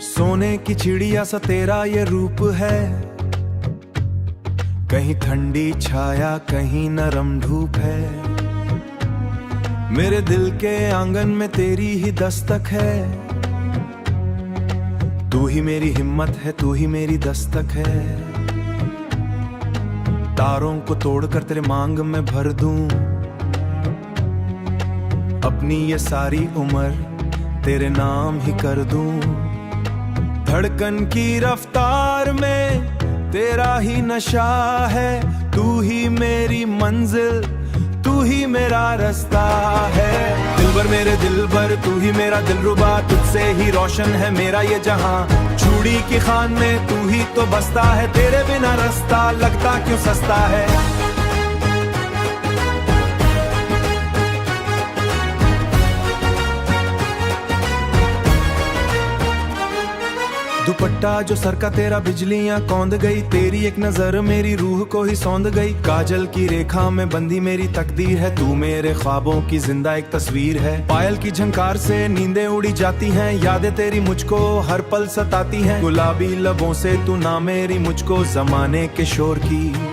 सोने की चिड़िया सा तेरा ये रूप है, कहीं ठंडी छाया कहीं नरम धूप है। मेरे दिल के आंगन में तेरी ही दस्तक है, तू ही मेरी हिम्मत है, तू ही मेरी दस्तक है। तारों को तोड़कर तेरे मांग में भर दूं, अपनी ये सारी उम्र तेरे नाम ही कर दूं। धड़कन की रफ्तार में तेरा ही नशा है, तू ही मेरी मंजिल, तू ही मेरा रास्ता है। दिलबर मेरे दिलबर, तू ही मेरा दिलरुबा, तुझसे ही रोशन है मेरा ये जहां। चूड़ी की खान में तू ही तो बसता है, तेरे बिना रास्ता लगता क्यों सस्ता है। दुपट्टा जो सर का तेरा बिजलियां कौंध गई, तेरी एक नजर मेरी रूह को ही सौंध गई। काजल की रेखा में बंधी मेरी तकदीर है, तू मेरे ख्वाबों की जिंदा एक तस्वीर है। पायल की झंकार से नींदें उड़ी जाती हैं, यादें तेरी मुझको हर पल सताती हैं। गुलाबी लबों से तू ना मेरी मुझको जमाने के शोर की।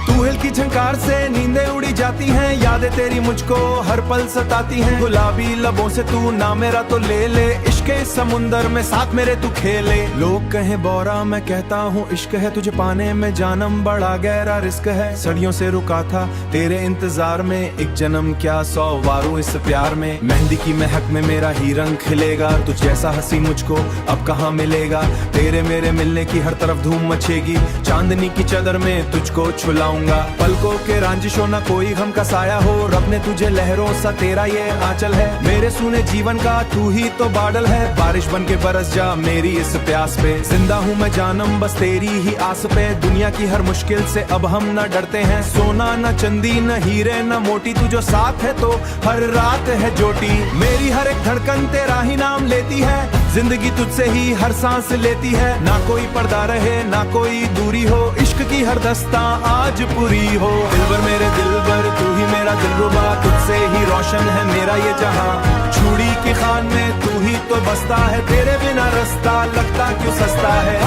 तूहिल की झंकार से नींदें उड़ी जाती हैं, यादें तेरी मुझको हर पल सताती हैं। गुलाबी लबों से तू ना मेरा तो ले ले, इश्क के समुंदर में साथ मेरे तू खेले। लोग कहें बोरा, मैं कहता हूँ इश्क है, तुझे पाने में जानम बड़ा गहरा रिस्क है। सदियों से रुका था तेरे इंतजार में, एक जन्म क्या 100 वारों इस प्यार में। मेहंदी की महक में मेरा ही रंग खिलेगा, तुझ जैसा हंसी मुझको अब कहाँ मिलेगा। तेरे मेरे मिलने की हर तरफ धूम मचेगी, चांदनी की चादर में तुझको छुलाऊंगा। पलकों के रांजिशों ना कोई गम का साया हो, रब ने तुझे लहरों सा तेरा ये आंचल है। मेरे सूने जीवन का तू ही तो बादल है, बारिश बन के बरस जा मेरी इस प्यास पे। जिंदा हूँ मैं जानम बस तेरी ही आस पे, दुनिया की हर मुश्किल से अब हम न डरते हैं। सोना न चंदी न हीरे न मोटी, तू जो साथ है तो हर रात है जोटी। मेरी हर एक धड़कन तेरा ही नाम लेती है, जिंदगी तुझसे ही हर सांस लेती है। ना कोई पर्दा रहे ना कोई दूरी हो, इश्क की हर दस्ता आज पूरी हो। दिलबर मेरे दिलबर, तू ही मेरा दिलरुबा, तुझसे ही रोशन है मेरा ये जहां। चूड़ी की खान में तू ही तो बसता है, तेरे बिना रास्ता लगता क्यों सस्ता है।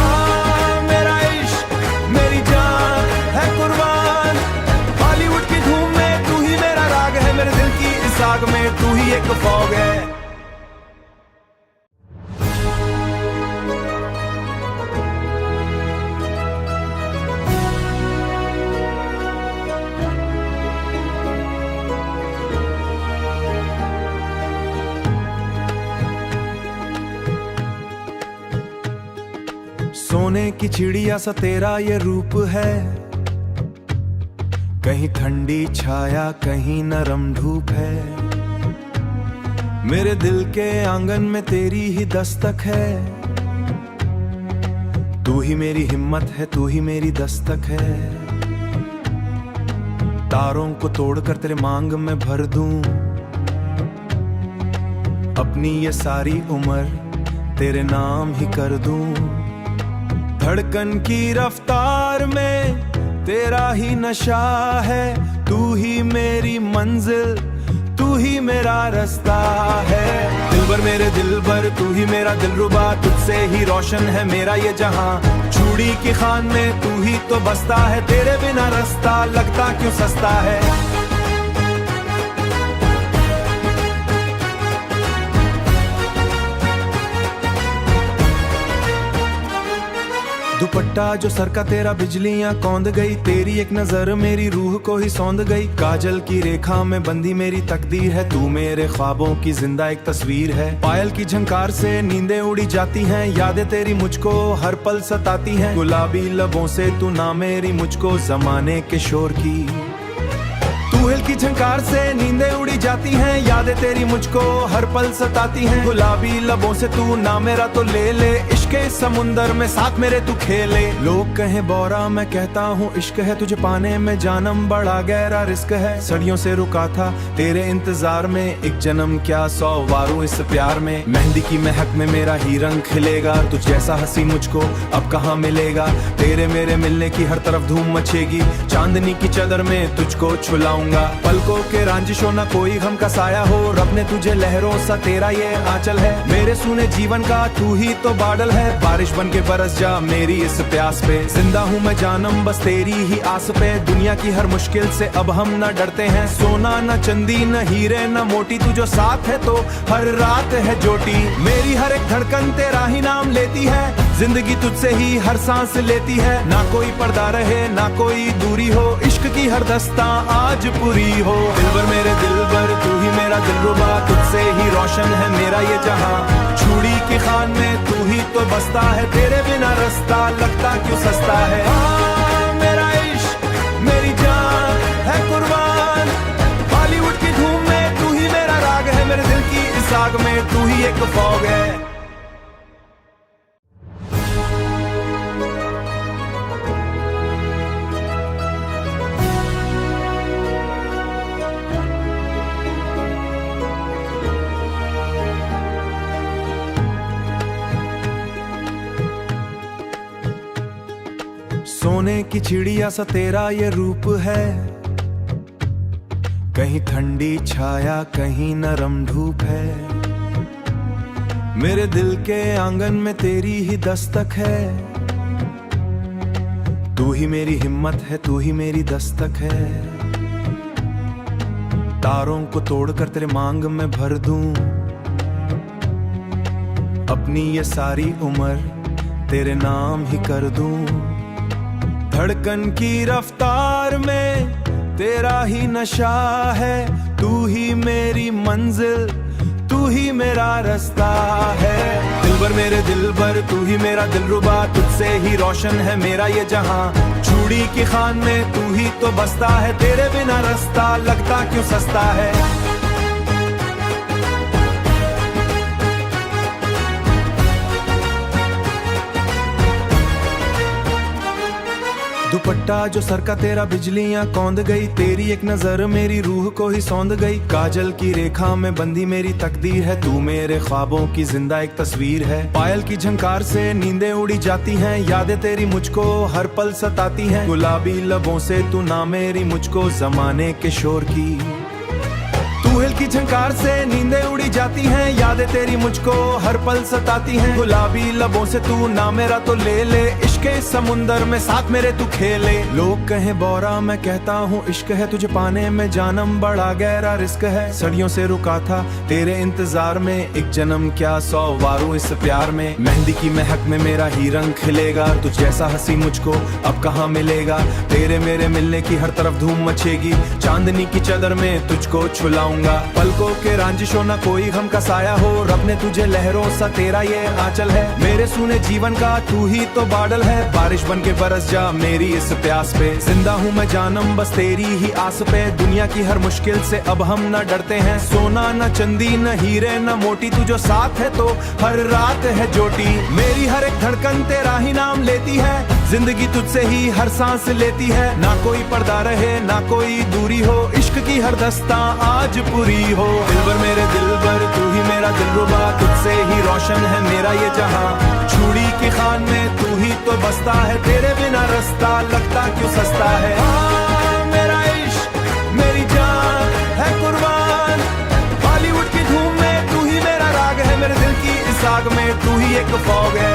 मेरा इश्क मेरी जान है कुर्बान, बॉलीवुड की धूम में तू ही मेरा राग है। मेरे दिल की इस आग में तू ही एक फौग है। सोने की चिड़िया सा तेरा ये रूप है, कहीं ठंडी छाया कहीं नरम धूप है। मेरे दिल के आंगन में तेरी ही दस्तक है, तू ही मेरी हिम्मत है, तू ही मेरी दस्तक है। तारों को तोड़कर तेरे मांग में भर दूं, अपनी ये सारी उम्र तेरे नाम ही कर दूं। धड़कन की रफ्तार में तेरा ही नशा है, तू ही मेरी मंजिल, तू ही मेरा रास्ता है। दिलबर मेरे दिलबर, तू ही मेरा दिलरुबा, तुझसे ही रोशन है मेरा ये जहां। चूड़ी की खान में तू ही तो बसता है, तेरे बिना रास्ता लगता क्यों सस्ता है। दुपट्टा जो सर का तेरा बिजलियां कौंध गई, तेरी एक नजर मेरी रूह को ही सौंध गई। काजल की रेखा में बंधी मेरी तकदीर है, तू मेरे ख्वाबों की जिंदा एक तस्वीर है। पायल की झंकार से नींदें उड़ी जाती हैं, यादें तेरी मुझको हर पल सताती हैं। गुलाबी लबों से तू ना मेरी मुझको जमाने के शोर की। तूहिल की झंकार से नींदें उड़ी जाती हैं, यादें तेरी मुझको हर पल सताती हैं। गुलाबी लबों से तू ना मेरा तो ले ले, इश्क के समुंदर में साथ मेरे तू खेले। लोग कहें बोरा, मैं कहता हूँ इश्क है, तुझे पाने में जानम बड़ा गहरा रिस्क है। सदियों से रुका था तेरे इंतजार में, एक जन्म क्या 100 वारों इस प्यार में। मेहंदी की महक में मेरा ही रंग खिलेगा, तुझ जैसा हंसी मुझको अब कहाँ मिलेगा। तेरे मेरे मिलने की हर तरफ धूम मचेगी, चांदनी की चादर में तुझको छुलाऊंगा। पलकों के रांजिशों ना कोई गम का साया हो, रब ने तुझे लहरों सा तेरा ये आंचल है। मेरे सूने जीवन का तू ही तो बादल है, बारिश बन के बरस जा मेरी इस प्यास पे। जिंदा हूँ मैं जानम बस तेरी ही आस पे, दुनिया की हर मुश्किल से अब हम न डरते हैं। सोना न चंदी न हीरे न मोटी, तू जो साथ है तो हर रात है जोटी। मेरी हर एक धड़कन तेरा ही नाम लेती है, जिंदगी तुझसे ही हर सांस लेती है। ना कोई पर्दा रहे ना कोई दूरी हो, इश्क की हर दस्ता आज पूरी हो। दिलबर मेरे दिलबर तू ही मेरा दिलरुबा, तुझसे ही रोशन है मेरा ये जहां। चूड़ी की खान में तू ही तो बसता है, तेरे बिना रास्ता लगता क्यों सस्ता है। मेरा इश्क मेरी जान है कुर्बान, बॉलीवुड की धूम में तू ही मेरा राग है। मेरे दिल की इस आग में तू ही एक फौग है। सोने की चिड़िया सा तेरा ये रूप है, कहीं ठंडी छाया कहीं नरम धूप है। मेरे दिल के आंगन में तेरी ही दस्तक है, तू ही मेरी हिम्मत है तू ही मेरी दस्तक है। तारों को तोड़कर तेरे मांग में भर दूं, अपनी ये सारी उम्र तेरे नाम ही कर दूं। धड़कन की रफ्तार में तेरा ही नशा है, तू ही मेरी मंजिल तू ही मेरा रास्ता है। दिलबर मेरे दिलबर तू ही मेरा दिलरुबा, तुझसे ही रोशन है मेरा ये जहां। चूड़ी की खान में तू ही तो बसता है, तेरे बिना रास्ता लगता क्यों सस्ता है। दुपट्टा जो सर का तेरा बिजलियां कौंध गई, तेरी एक नजर मेरी रूह को ही सौंध गई। काजल की रेखा में बंदी मेरी तकदीर है, तू मेरे ख्वाबों की जिंदा एक तस्वीर है। पायल की झंकार से नींदें उड़ी जाती हैं, यादें तेरी मुझको हर पल सताती हैं। गुलाबी लबों से तू ना मेरी मुझको जमाने के शोर की। तूहिल की झंकार से नींदें उड़ी जाती हैं, यादें तेरी मुझको हर पल सताती हैं। गुलाबी लबों से तू ना मेरा तो ले ले, इश्क के समुंदर में साथ मेरे तू खेले। लोग कहें बौरा मैं कहता हूँ इश्क है, तुझे पाने में जानम बड़ा गहरा रिस्क है। सदियों से रुका था तेरे इंतजार में, एक जन्म क्या 100 वारों इस प्यार में। मेहंदी की महक में मेरा ही रंग खिलेगा, तुझ जैसा हंसी मुझको अब कहाँ मिलेगा। तेरे मेरे मिलने की हर तरफ धूम मचेगी, चांदनी की चादर में तुझको छुलाऊंगा। पलकों के रांजिशों ना कोई गम का साया हो, रब ने तुझे लहरों सा तेरा ये आंचल है। मेरे सूने जीवन का तू ही तो बादल है, बारिश बन के बरस जा मेरी इस प्यास पे। जिंदा हूँ मैं जानम बस तेरी ही आस पे, दुनिया की हर मुश्किल से अब हम न डरते हैं। सोना न चंदी न हीरे न मोटी, तू जो साथ है तो हर रात है जोटी। मेरी हर एक धड़कन तेरा ही नाम लेती है, जिंदगी तुझसे ही हर सांस लेती है। ना कोई पर्दा रहे ना कोई दूरी हो, इश्क की हर दस्ता आज पूरी हो। दिलबर मेरे दिलबर तू ही मेरा दिलरुबा, तुझसे ही रोशन है मेरा ये जहां। चूड़ी की खान में तू ही तो बसता है, तेरे बिना रास्ता लगता क्यों सस्ता है। मेरा इश्क मेरी जान है कुर्बान, बॉलीवुड की धूम में तू ही मेरा राग है। मेरे दिल की इस आग में तू ही एक फौग है।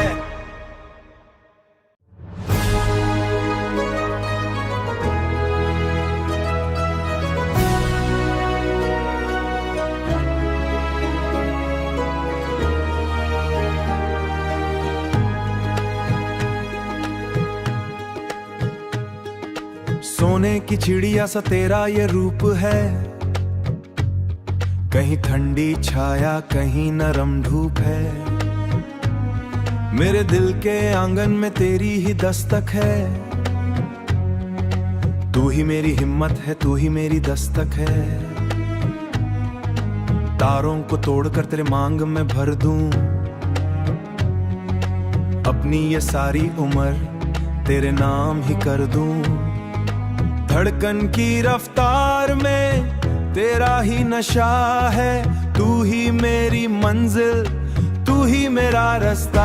सोने की चिड़िया सा तेरा ये रूप है, कहीं ठंडी छाया कहीं नरम धूप है। मेरे दिल के आंगन में तेरी ही दस्तक है, तू ही मेरी हिम्मत है तू ही मेरी दस्तक है। तारों को तोड़कर तेरे मांग में भर दूं, अपनी ये सारी उम्र तेरे नाम ही कर दूं। धड़कन की रफ्तार में तेरा ही नशा है, तू ही मेरी मंजिल तू ही मेरा रास्ता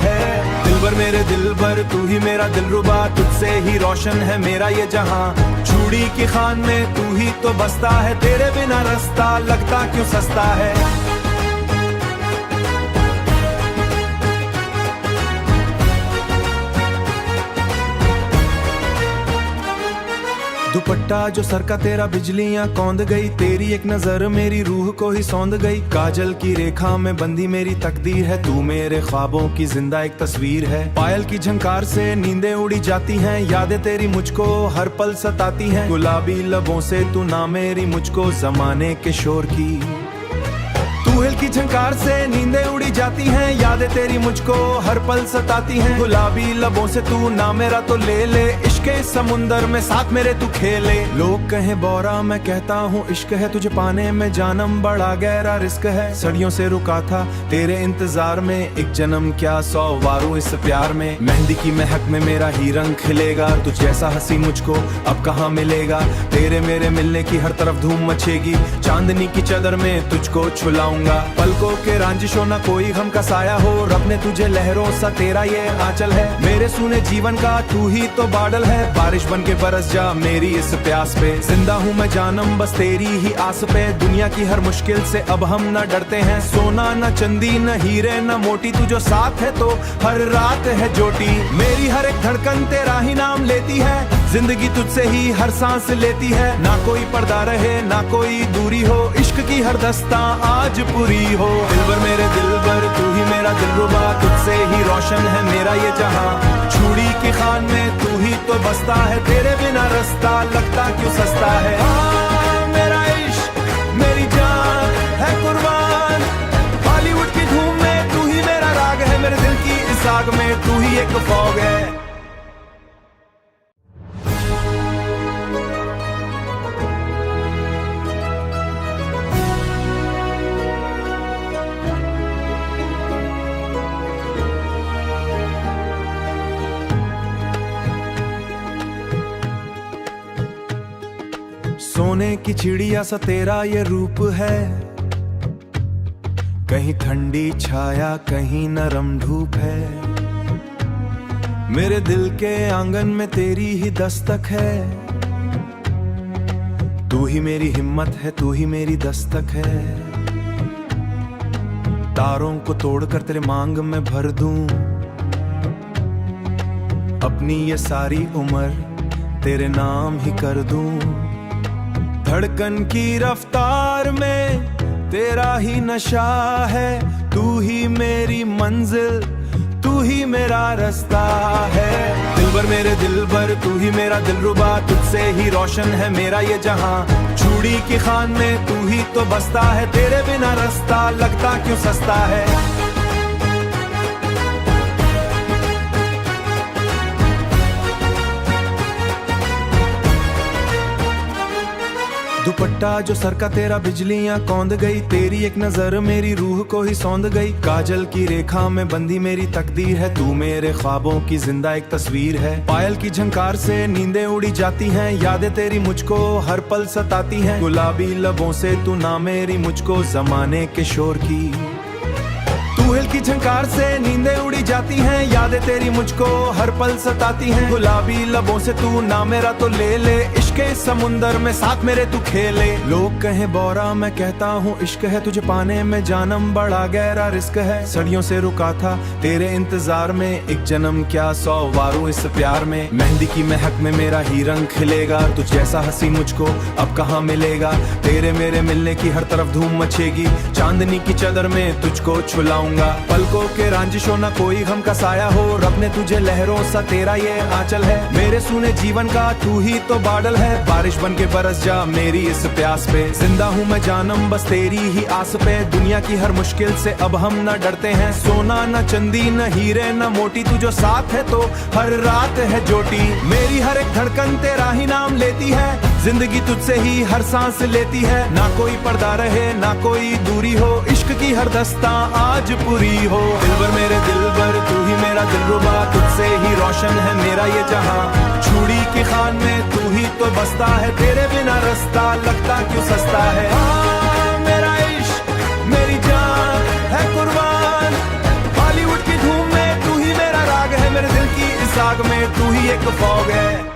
है। दिलबर मेरे दिलबर तू ही मेरा दिलरुबा, तुझसे ही रोशन है मेरा ये जहां। चूड़ी की खान में तू ही तो बसता है, तेरे बिना रास्ता लगता क्यों सस्ता है। दुपट्टा जो सर का तेरा बिजलियां कौंध गई, तेरी एक नजर मेरी रूह को ही सौंध गई। काजल की रेखा में बंधी मेरी तकदीर है, तू मेरे ख्वाबों की जिंदा एक तस्वीर है। पायल की झंकार से नींदें उड़ी जाती हैं, यादें तेरी मुझको हर पल सताती हैं। गुलाबी लबों से तू ना मेरी मुझको जमाने के शोर की। तूहिल की झंकार से नींदें उड़ी जाती हैं, यादें तेरी मुझको हर पल सताती हैं। गुलाबी लबों से तू ना मेरा तो ले ले, इश्क के समुंदर में साथ मेरे तू खेले। लोग कहें बौरा मैं कहता हूँ इश्क है, तुझे पाने में जानम बड़ा गहरा रिस्क है। सदियों से रुका था तेरे इंतजार में, एक जन्म क्या 100 वारों इस प्यार में। मेहंदी की महक में मेरा ही रंग खिलेगा, तुझ जैसा हंसी मुझको अब कहाँ मिलेगा। तेरे मेरे मिलने की हर तरफ धूम मचेगी, चांदनी की चादर में तुझको छुलाऊंगा। पलकों के रांजिशों ना कोई गम का साया हो, रब ने तुझे लहरों सा तेरा ये आंचल है। मेरे सूने जीवन का तू ही तो बादल है, बारिश बन के बरस जा मेरी इस प्यास पे। जिंदा हूँ मैं जानम बस तेरी ही आस पे, दुनिया की हर मुश्किल से अब हम न डरते हैं। सोना न चंदी न हीरे न मोटी, तू जो साथ है तो हर रात है जोटी। मेरी हर एक धड़कन तेरा ही नाम लेती है, जिंदगी तुझसे ही हर सांस लेती है। ना कोई पर्दा रहे ना कोई दूरी हो, इश्क की हर दस्ता आज पूरी हो। दिलबर मेरे दिलबर तू ही मेरा दिलरुबा, तुझसे ही रोशन है मेरा ये जहां। चूड़ी की खान में तू ही तो बसता है, तेरे बिना रास्ता लगता क्यों सस्ता है। मेरा इश्क मेरी जान है कुर्बान, बॉलीवुड की धूम में तू ही मेरा राग है। मेरे दिल की इस आग में तू ही एक फौग है। सोने की चिड़िया सा तेरा ये रूप है, कहीं ठंडी छाया कहीं नरम धूप है। मेरे दिल के आंगन में तेरी ही दस्तक है, तू ही मेरी हिम्मत है तू ही मेरी दस्तक है। तारों को तोड़कर तेरे मांग में भर दूं, अपनी ये सारी उम्र तेरे नाम ही कर दूं। धड़कन की रफ्तार में तेरा ही नशा है, तू ही मेरी मंजिल तू ही मेरा रास्ता है। दिलबर मेरे दिलबर तू ही मेरा दिलरुबा, तुझसे ही रोशन है मेरा ये जहां। चूड़ी की खान में तू ही तो बसता है, तेरे बिना रास्ता लगता क्यों सस्ता है। दुपट्टा जो सर का तेरा बिजलियां कौंध गई, तेरी एक नजर मेरी रूह को ही सौंध गई। काजल की रेखा में बंधी मेरी तकदीर है, तू मेरे ख्वाबों की जिंदा एक तस्वीर है। पायल की झंकार से नींदें उड़ी जाती हैं, यादें तेरी मुझको हर पल सताती हैं। गुलाबी लबों से तू ना मेरी मुझको जमाने के शोर की। तूहिल की झंकार से नींदें उड़ी जाती हैं, यादें तेरी मुझको हर पल सताती हैं। गुलाबी लबों से तू ना मेरा तो ले ले, इश्क के समुंदर में साथ मेरे तू खेले। लोग कहें बौरा मैं कहता हूँ इश्क है, तुझे पाने में जानम बड़ा गहरा रिस्क है। सदियों से रुका था तेरे इंतजार में, एक जन्म क्या 100 वारों इस प्यार में। मेहंदी की महक में मेरा ही रंग खिलेगा, तुझ जैसा हंसी मुझको अब कहाँ मिलेगा। तेरे मेरे मिलने की हर तरफ धूम मचेगी, चांदनी की चादर में तुझको छुलाऊंगा। पलकों के रांजिशों ना कोई गम का साया हो, रब ने तुझे लहरों सा तेरा ये आंचल है। मेरे सूने जीवन का तू ही तो बादल है, बारिश बन के बरस जा मेरी इस प्यास पे। जिंदा हूँ मैं जानम बस तेरी ही आस पे, दुनिया की हर मुश्किल से अब हम न डरते हैं। सोना न चंदी न हीरे न मोटी, तू जो साथ है तो हर रात है जोटी। मेरी हर एक धड़कन तेरा ही नाम लेती है, जिंदगी तुझसे ही हर सांस लेती है। ना कोई पर्दा रहे ना कोई दूरी हो, इश्क की हर दस्ता आज पूरी हो। दिलबर मेरे दिलबर तू ही मेरा दिलरुबा, तुझसे ही रोशन है मेरा ये जहां। चूड़ी की खान में तू ही तो बसता है, तेरे बिना रास्ता लगता क्यों सस्ता है। मेरा इश्क मेरी जान है कुर्बान, ही एक फॉग है।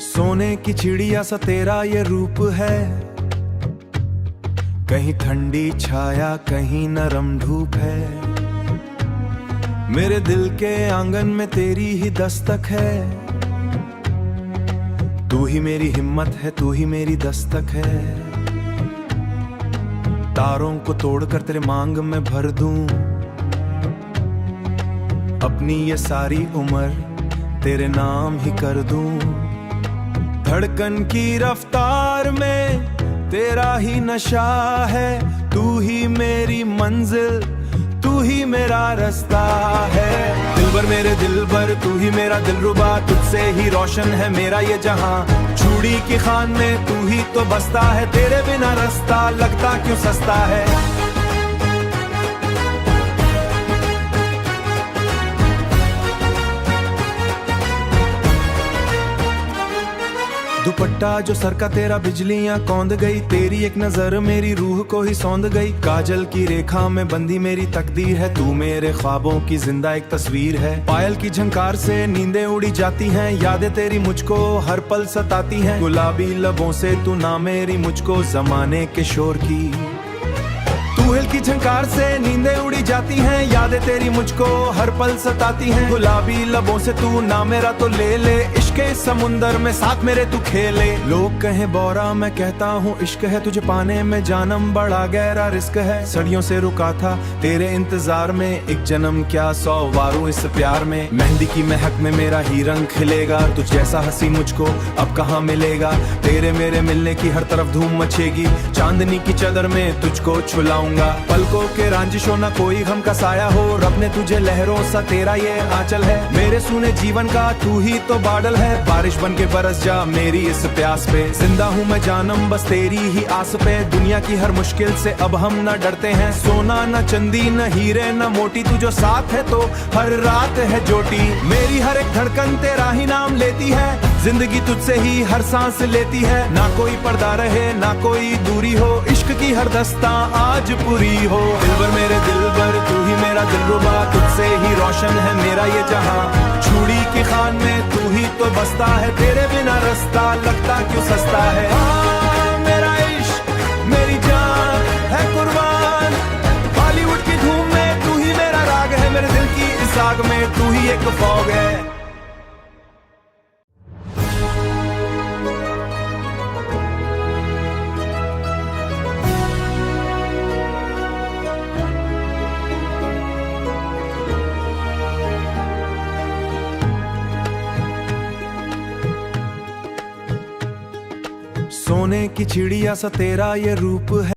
सोने की चिड़िया सा तेरा ये रूप है, कहीं ठंडी छाया कहीं नरम धूप है। मेरे दिल के आंगन में तेरी ही दस्तक है, तू ही मेरी हिम्मत है, तू ही मेरी दस्तक है। तारों को तोड़कर तेरे मांग में भर दूं, अपनी ये सारी उम्र तेरे नाम ही कर दूं। धड़कन की रफ्तार में तेरा ही नशा है, तू ही मेरी मंजिल, तू ही मेरा रास्ता है। दिलबर मेरे दिलबर, तू ही मेरा दिलरुबा, तुझसे ही रोशन है मेरा ये जहां। चूड़ी की खान में तू ही तो बसता है, तेरे बिना रास्ता लगता क्यों सस्ता है। दुपट्टा जो सर का तेरा बिजलियां कौंध गई, तेरी एक नजर मेरी रूह को ही सौंध गई। काजल की रेखा में बंधी मेरी तकदीर है, तू मेरे ख्वाबों की जिंदा एक तस्वीर है। पायल की झंकार से नींदें उड़ी जाती हैं, यादें तेरी मुझको हर पल सताती हैं। गुलाबी लबों से तू ना मेरी मुझको जमाने के शोर की। तूहिल की झंकार से नींदें उड़ी जाती हैं, यादें तेरी मुझको हर पल सताती हैं। गुलाबी लबों से तू ना मेरा तो ले ले, इश्क के समुंदर में साथ मेरे तू खेले। लोग कहें बोरा, मैं कहता हूँ इश्क है, तुझे पाने में जानम बड़ा गहरा रिस्क है। सदियों से रुका था तेरे इंतजार में, एक जन्म क्या 100 वारों इस प्यार में। मेहंदी की महक में मेरा ही रंग खिलेगा, तुझ जैसा हंसी मुझको अब कहाँ मिलेगा। तेरे मेरे मिलने की हर तरफ धूम मचेगी, चांदनी की चादर में तुझको छुलाऊंगा। पलकों के रांजिशों ना कोई गम का साया हो, रब ने तुझे लहरों सा तेरा ये आंचल है। मेरे सूने जीवन का तू ही तो बादल है, बारिश बन के बरस जा मेरी इस प्यास पे। जिंदा हूँ मैं जानम बस तेरी ही आस पे, दुनिया की हर मुश्किल से अब हम न डरते हैं। सोना न चंदी न हीरे न मोटी, तू जो साथ है तो हर रात है जोटी। मेरी हर एक धड़कन तेरा ही नाम लेती है, जिंदगी तुझसे ही हर सांस लेती है। ना कोई पर्दा रहे ना कोई दूरी हो, इश्क की हर दस्ता आज पूरी हो। दिलबर मेरे दिलबर, तू ही मेरा दिलरुबा, तुझसे ही रोशन है मेरा ये जहां। चूड़ी की खान में तू ही तो बसता है, तेरे बिना रास्ता लगता क्यों सस्ता है। मेरा इश्क मेरी जान है कुर्बान, बॉलीवुड की धूम में तू ही मेरा राग है। मेरे दिल की इस आग में तू ही एक फॉग है। सोने की चिड़िया सा तेरा ये रूप है।